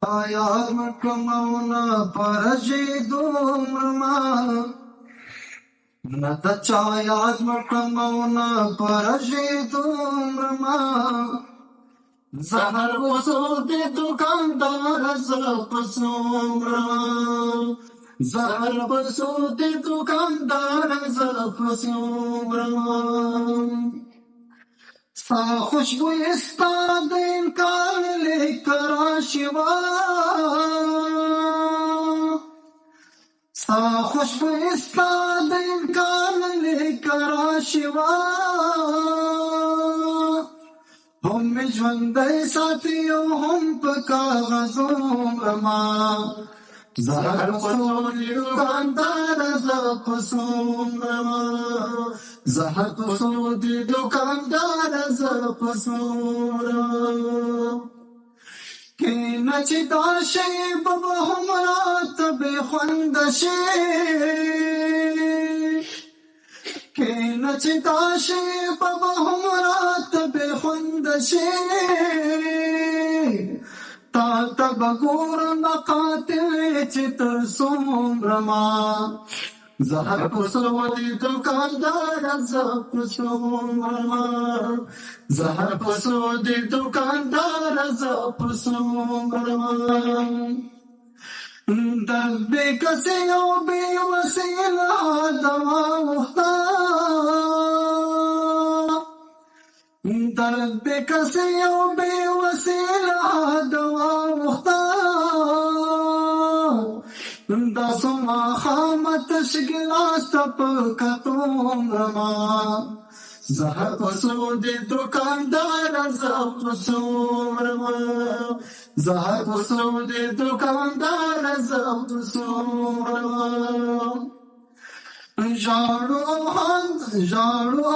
آیا کمونا پرجی دومرما نتا چایات کمونا پرجی دومرما زهر وسو دی دکاندار زپ سومرما زهر وسو دی دکاندار زپ سومرما ستا خوشبوی ستا د انکار لیکر شوا ستا خوشبوی ستا د انکار لیکر شوا هم می ژوندی ساتي او هم په کاغذو مرما زهر پسو دی دکاندار زپ سومرما زهر پسو دی دکاندار زپ سومرما کینه چې دا شی به هم راته بې خونده شي کینه چې دا شی به هم راته بې خونده شي تا ته به ګورم قاتل چې تر څومرما زهر پسو دی دکاندار زپ سومرما زهر پسو دی دکاندار زپ سومرما در بے کسی او بے وسیلہ دوا وختا در بے کسی او بے وسیلہ دوا وختا دا سما خامت شگلاس تپ کتومرما زهر پسو دی دکاندار زپ سومرما زهر پسو دی دکاندار زپ سومرما ژاړو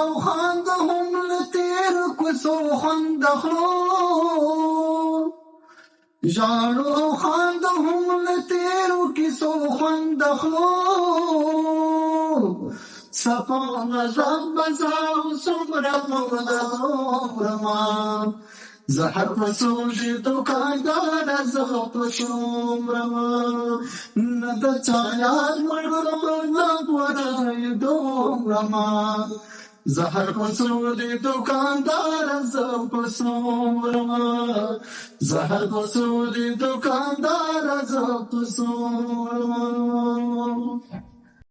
او خاند هم له تیر کوڅو خوند اخلو ژاړو او خاند هم له تیرو کیسو خوند اخلو صفا غضب بزاو څومره موږ عمرما زهر پسو دی دکاندار زپ سومرما نه د چا یاد مړو نه ګورای دومرما زهر پسو دی دکاندار زپ سومرما زهر پسو دی دکاندار زپ سومرما